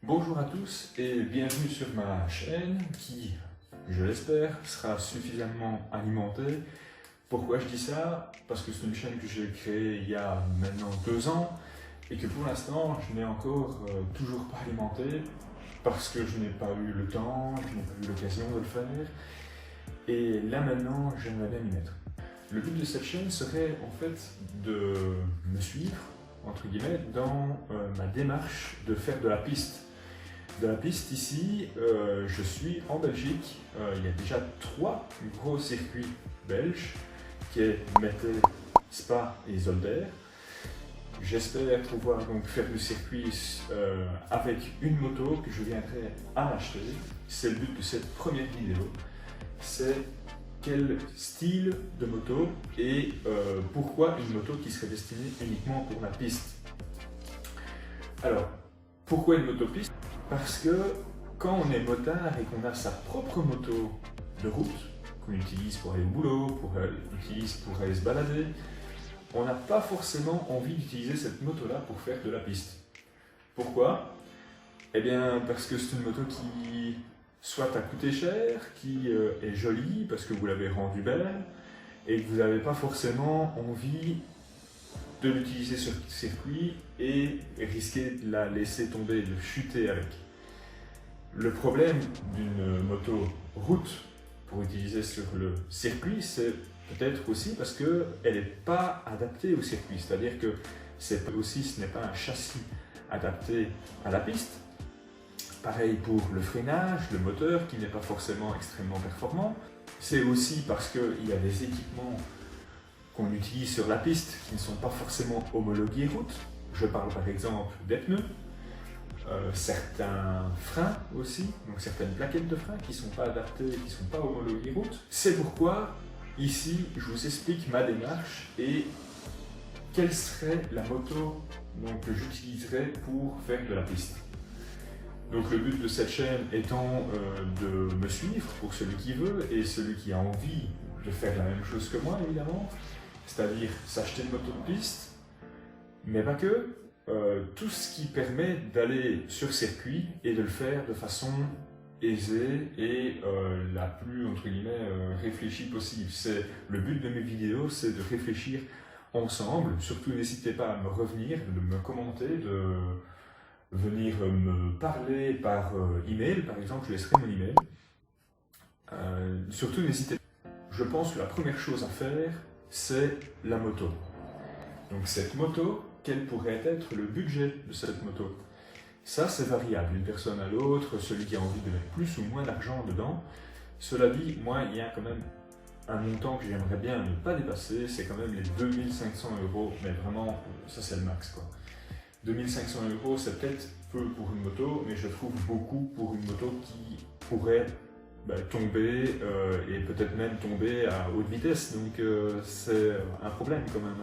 Bonjour à tous et bienvenue sur ma chaîne qui, je l'espère, sera suffisamment alimentée. Pourquoi je dis ça? Parce que c'est une chaîne que j'ai créée il y a maintenant 2 ans et que pour l'instant je n'ai encore toujours pas alimentée parce que je n'ai pas eu le temps, je n'ai pas eu l'occasion de le faire et là maintenant j'aimerais bien m'y mettre. Le but de cette chaîne serait en fait de me suivre entre guillemets dans ma démarche de faire de la piste. De la piste ici, je suis en Belgique, il y a déjà 3 gros circuits belges qui est Mettey, Spa et Zolder. J'espère pouvoir donc faire le circuit avec une moto que je viendrai à acheter. C'est le but de cette première vidéo, c'est quel style de moto et pourquoi une moto qui serait destinée uniquement pour la piste. Alors, pourquoi une moto piste? Parce que quand on est motard et qu'on a sa propre moto de route, qu'on utilise pour aller au boulot, qu'on utilise pour aller se balader, on n'a pas forcément envie d'utiliser cette moto-là pour faire de la piste. Pourquoi? Eh bien parce que c'est une moto qui soit a coûté cher, qui est jolie parce que vous l'avez rendue belle, et que vous n'avez pas forcément envie de l'utiliser sur le circuit et risquer de la laisser tomber, de chuter avec. Le problème d'une moto route pour utiliser sur le circuit, c'est peut-être aussi parce qu'elle n'est pas adaptée au circuit, c'est-à-dire que ce n'est pas un châssis adapté à la piste. Pareil pour le freinage, le moteur qui n'est pas forcément extrêmement performant. C'est aussi parce qu'il y a des équipements qu'on utilise sur la piste qui ne sont pas forcément homologués route. Je parle par exemple des pneus, certains freins aussi, donc certaines plaquettes de freins qui ne sont pas adaptées, qui ne sont pas homologuées route. C'est pourquoi ici je vous explique ma démarche et quelle serait la moto que j'utiliserais pour faire de la piste. Donc le but de cette chaîne étant de me suivre pour celui qui veut et celui qui a envie de faire la même chose que moi évidemment, c'est-à-dire s'acheter une moto de piste, mais pas que, tout ce qui permet d'aller sur circuit et de le faire de façon aisée et la plus entre guillemets réfléchie possible. C'est le but de mes vidéos, c'est de réfléchir ensemble. Surtout n'hésitez pas à me revenir, de me commenter, de venir me parler par email, par exemple, je laisserai mon email. Surtout n'hésitez pas. Je pense que la première chose à faire, c'est la moto. Donc cette moto, quel pourrait être le budget de cette moto? Ça, c'est variable d'une personne à l'autre, celui qui a envie de mettre plus ou moins d'argent dedans. Cela dit, moi, il y a quand même un montant que j'aimerais bien ne pas dépasser, c'est quand même les 2500 €, mais vraiment, ça c'est le max, quoi. 2500 €, c'est peut-être peu pour une moto, mais je trouve beaucoup pour une moto qui pourrait tomber et peut-être même tomber à haute vitesse, donc c'est un problème quand même.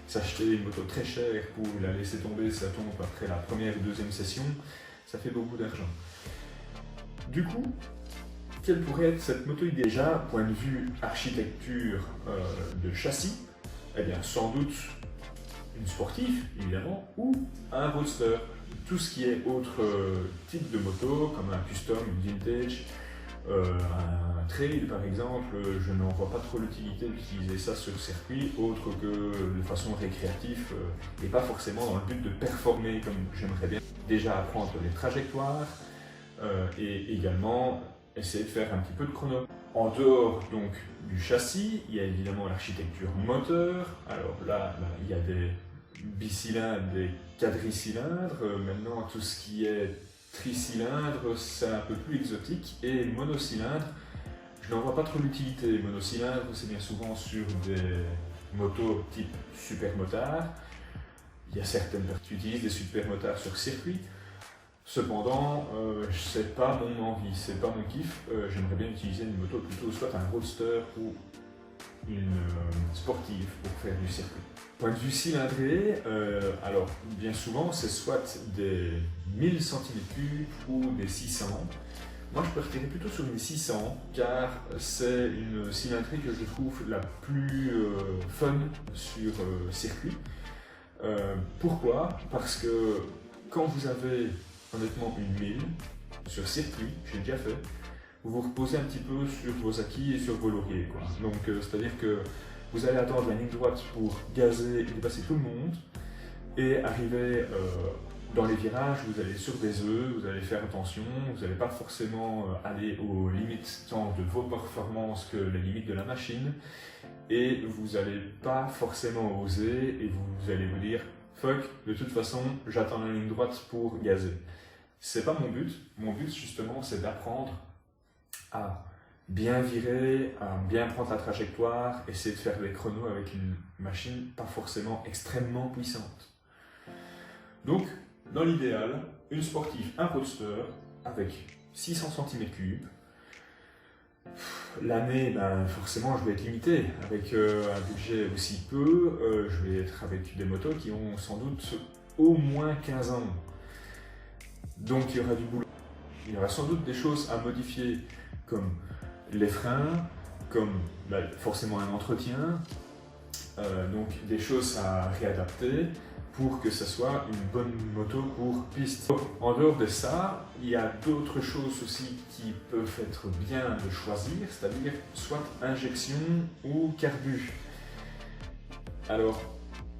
S'acheter une moto très chère pour la laisser tomber, ça tombe après la première ou deuxième session, ça fait beaucoup d'argent. Du coup, quelle pourrait être cette moto idéale? Déjà, point de vue architecture de châssis, eh bien sans doute une sportive évidemment, ou un roadster. Tout ce qui est autre type de moto, comme un custom, une vintage, un trail par exemple, je n'en vois pas trop l'utilité d'utiliser ça sur le circuit, autre que de façon récréative et pas forcément dans le but de performer comme j'aimerais bien. Déjà apprendre les trajectoires et également essayer de faire un petit peu de chrono. En dehors donc du châssis, il y a évidemment l'architecture moteur. Alors là, il y a des bicylindres, des quadricylindres. Maintenant, tout ce qui est tricylindre, c'est un peu plus exotique. Et monocylindre, je n'en vois pas trop l'utilité. Monocylindre, c'est bien souvent sur des motos type supermotard. Il y a certaines personnes qui utilisent des supermotards sur circuit. Cependant, c'est pas mon envie, c'est pas mon kiff. J'aimerais bien utiliser une moto plutôt soit un roadster ou une sportive pour faire du circuit. Point de vue cylindrée, alors bien souvent c'est soit des 1000 cm3 ou des 600. Moi je partirais plutôt sur une 600 car c'est une cylindrée que je trouve la plus fun sur circuit. Pourquoi? Parce que quand vous avez honnêtement une 1000 sur circuit, j'ai déjà fait, vous vous reposez un petit peu sur vos acquis et sur vos lauriers, quoi. Donc c'est-à-dire que vous allez attendre la ligne droite pour gazer et dépasser tout le monde, et arriver dans les virages, vous allez sur des œufs, vous allez faire attention, vous n'allez pas forcément aller aux limites tant de vos performances que les limites de la machine, et vous n'allez pas forcément oser, et vous allez vous dire « fuck, de toute façon, j'attends la ligne droite pour gazer ». C'est pas mon but. Mon but, justement, c'est d'apprendre à bien virer, à bien prendre la trajectoire, essayer de faire des chronos avec une machine pas forcément extrêmement puissante. Donc, dans l'idéal, une sportive, un roadster avec 600 cm3. L'année, ben, forcément, je vais être limité. Avec un budget aussi peu, je vais être avec des motos qui ont sans doute au moins 15 ans. Donc il y aura du boulot. Il y aura sans doute des choses à modifier, comme les freins, comme forcément un entretien, donc des choses à réadapter pour que ce soit une bonne moto pour piste. En dehors de ça, il y a d'autres choses aussi qui peuvent être bien de choisir, c'est-à-dire soit injection ou carbu. Alors,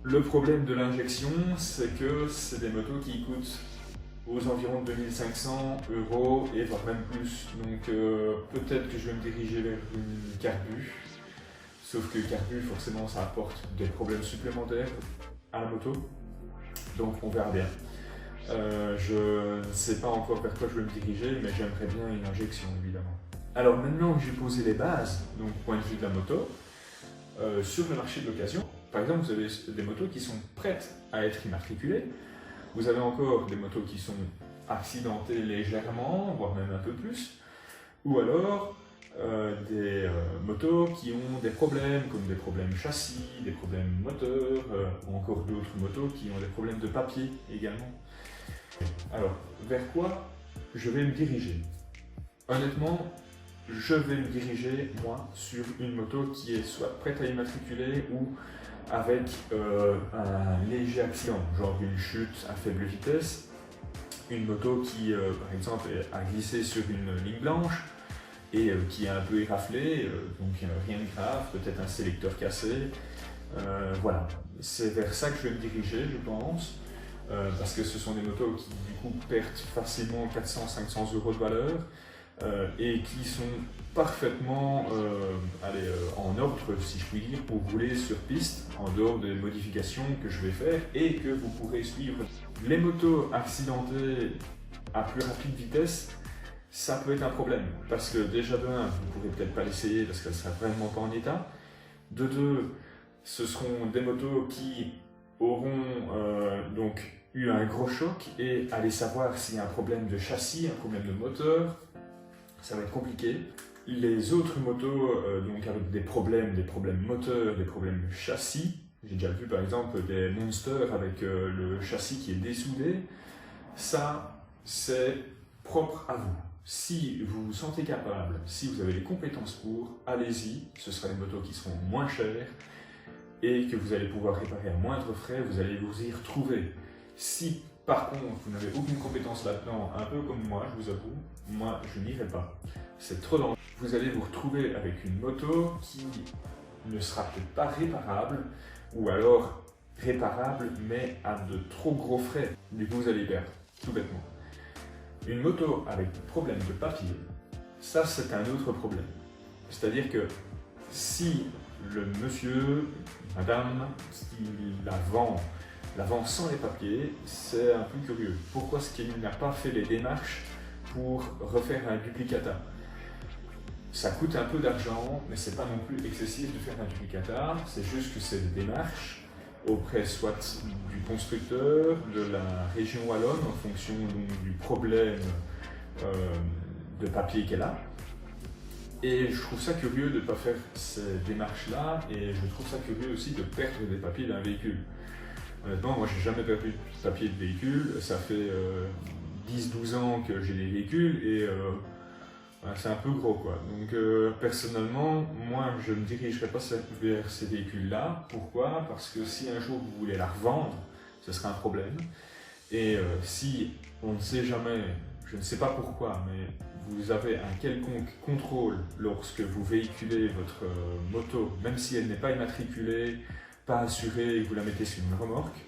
le problème de l'injection, c'est que c'est des motos qui coûtent aux environs de 2500 € et voire même plus. Donc peut-être que je vais me diriger vers une carbu. Sauf que carbu, forcément, ça apporte des problèmes supplémentaires à la moto. Donc on verra bien. Je ne sais pas encore vers quoi je vais me diriger, mais j'aimerais bien une injection, évidemment. Alors maintenant que j'ai posé les bases, donc point de vue de la moto, sur le marché de l'occasion, par exemple, vous avez des motos qui sont prêtes à être immatriculées. Vous avez encore des motos qui sont accidentées légèrement, voire même un peu plus, ou alors des motos qui ont des problèmes, comme des problèmes châssis, des problèmes moteurs, ou encore d'autres motos qui ont des problèmes de papier également. Alors, vers quoi je vais me diriger? Honnêtement, je vais me diriger, moi, sur une moto qui est soit prête à immatriculer ou avec un léger accident, genre une chute à faible vitesse, une moto qui, par exemple, a glissé sur une ligne blanche et qui est un peu éraflée, donc rien de grave, peut-être un sélecteur cassé. Voilà, c'est vers ça que je vais me diriger, je pense, parce que ce sont des motos qui, du coup, perdent facilement 400-500 € de valeur et qui sont parfaitement en ordre, si je puis dire, pour rouler sur piste, en dehors des modifications que je vais faire et que vous pourrez suivre. Les motos accidentées à plus rapide vitesse, ça peut être un problème, parce que déjà de 1, vous ne pourrez peut-être pas l'essayer parce qu'elle ne sera vraiment pas en état. De 2, ce seront des motos qui auront donc eu un gros choc et aller savoir s'il y a un problème de châssis, un problème de moteur, ça va être compliqué. Les autres motos, donc avec des problèmes moteurs, des problèmes châssis, j'ai déjà vu par exemple des Monster avec le châssis qui est dessoudé, ça c'est propre à vous. Si vous vous sentez capable, si vous avez les compétences pour, allez-y, ce sera des motos qui seront moins chères et que vous allez pouvoir réparer à moindre frais, vous allez vous y retrouver. Si par contre vous n'avez aucune compétence là-dedans, un peu comme moi, je vous avoue, moi je n'irai pas. C'est trop dangereux. Vous allez vous retrouver avec une moto qui ne sera peut-être pas réparable, ou alors réparable mais à de trop gros frais. Du coup vous allez perdre, tout bêtement. Une moto avec problème de papier, ça c'est un autre problème. C'est-à-dire que si le monsieur, madame qui la vend sans les papiers, c'est un peu curieux. Pourquoi est-ce qu'il n'a pas fait les démarches pour refaire un duplicata? Ça coûte un peu d'argent, mais c'est pas non plus excessif de faire un duplicata, c'est juste que c'est des démarches auprès soit du constructeur, de la région wallonne, en fonction donc, du problème de papier qu'elle a. Et je trouve ça curieux de ne pas faire ces démarches-là, et je trouve ça curieux aussi de perdre des papiers d'un véhicule. Honnêtement, moi j'ai jamais perdu de papier de véhicule, ça fait 10-12 ans que j'ai des véhicules, et c'est un peu gros quoi. Donc personnellement, moi je ne me dirigerai pas vers ces véhicules-là. Pourquoi? Parce que si un jour vous voulez la revendre, ce sera un problème. Et si on ne sait jamais, je ne sais pas pourquoi, mais vous avez un quelconque contrôle lorsque vous véhiculez votre moto, même si elle n'est pas immatriculée, pas assurée et que vous la mettez sur une remorque.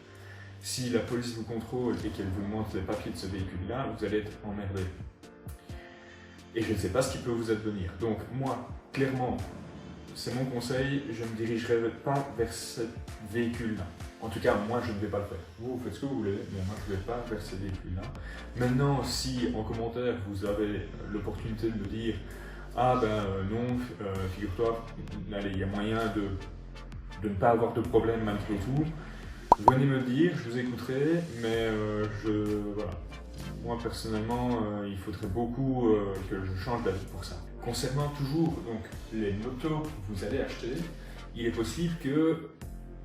Si la police vous contrôle et qu'elle vous demande les papiers de ce véhicule-là, vous allez être emmerdé. Et je ne sais pas ce qui peut vous advenir. Donc moi, clairement, c'est mon conseil, je ne me dirigerai pas vers ce véhicule-là. En tout cas, moi, je ne vais pas le faire. Vous faites ce que vous voulez, mais moi, je ne vais pas vers ce véhicule-là. Maintenant, si en commentaire, vous avez l'opportunité de me dire « Ah ben non, figure-toi, allez, il y a moyen de ne pas avoir de problème malgré tout », venez me le dire, je vous écouterai, mais voilà. Moi personnellement, il faudrait beaucoup que je change d'avis pour ça. Concernant toujours donc, les motos que vous allez acheter, il est possible que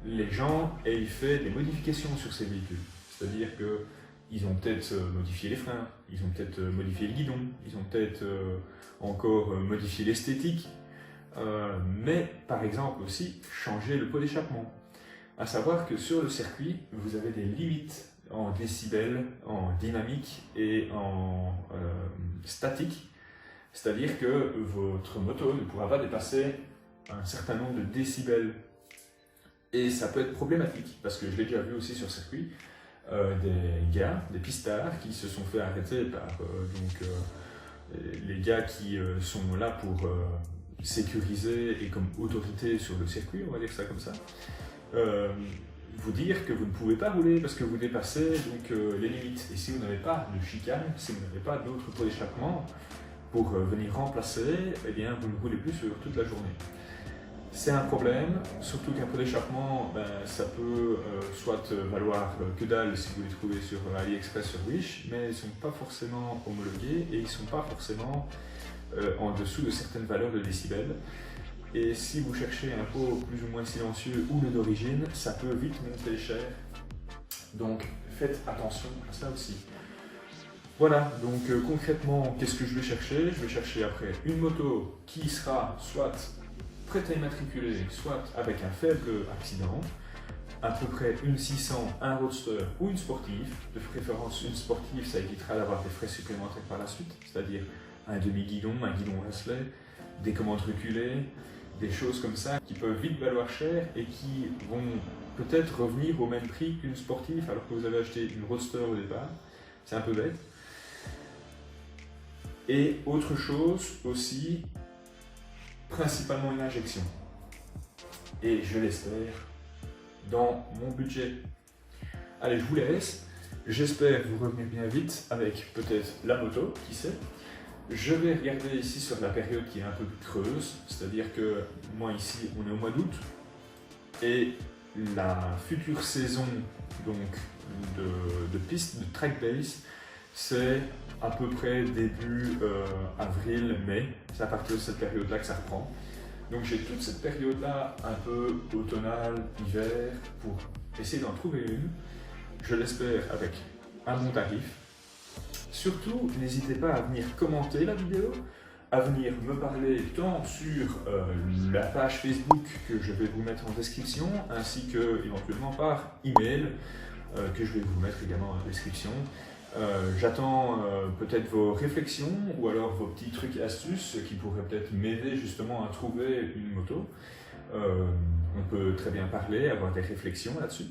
les gens aient fait des modifications sur ces véhicules. C'est-à-dire qu'ils ont peut-être modifié les freins, ils ont peut-être modifié le guidon, ils ont peut-être encore modifié l'esthétique, mais par exemple aussi changer le pot d'échappement. À savoir que sur le circuit, vous avez des limites en décibels, en dynamique et en statique. C'est-à-dire que votre moto ne pourra pas dépasser un certain nombre de décibels. Et ça peut être problématique, parce que je l'ai déjà vu aussi sur circuit, des gars, des pistards qui se sont fait arrêter par les gars qui sont là pour sécuriser et comme autorité sur le circuit, on va dire ça comme ça. Vous dire que vous ne pouvez pas rouler parce que vous dépassez donc, les limites. Et si vous n'avez pas de chicane, si vous n'avez pas d'autre pot d'échappement pour venir remplacer, eh bien vous ne roulez plus sur toute la journée. C'est un problème, surtout qu'un pot d'échappement, ben, ça peut soit valoir que dalle si vous les trouvez sur AliExpress, sur Wish, mais ils ne sont pas forcément homologués et ils ne sont pas forcément en dessous de certaines valeurs de décibels. Et si vous cherchez un pot plus ou moins silencieux ou le d'origine, ça peut vite monter cher. Donc faites attention à ça aussi. Voilà, donc concrètement, qu'est-ce que je vais chercher? Je vais chercher après une moto qui sera soit prête à immatriculer, soit avec un faible accident, à peu près une 600, un roadster ou une sportive. De préférence une sportive, ça évitera d'avoir des frais supplémentaires par la suite, c'est-à-dire un demi-guidon, un guidon Wesley, des commandes reculées, des choses comme ça qui peuvent vite valoir cher et qui vont peut-être revenir au même prix qu'une sportive alors que vous avez acheté une roadster au départ. C'est un peu bête. Et autre chose aussi, principalement une injection. Et je l'espère dans mon budget. Allez, je vous laisse. J'espère vous revenir bien vite avec peut-être la moto, qui sait. Je vais regarder ici sur la période qui est un peu creuse, c'est-à-dire que moi ici on est au mois d'août et la future saison donc, de piste, de track days, c'est à peu près début avril-mai, c'est à partir de cette période-là que ça reprend. Donc j'ai toute cette période-là un peu automnale, hiver, pour essayer d'en trouver une, je l'espère avec un bon tarif. Surtout, n'hésitez pas à venir commenter la vidéo, à venir me parler tant sur la page Facebook que je vais vous mettre en description, ainsi que éventuellement par email que je vais vous mettre également en description. J'attends peut-être vos réflexions ou alors vos petits trucs et astuces qui pourraient peut-être m'aider justement à trouver une moto. On peut très bien parler, avoir des réflexions là-dessus.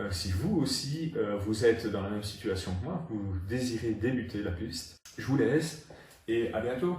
Si vous aussi, vous êtes dans la même situation que moi, vous désirez débuter la piste, je vous laisse et à bientôt.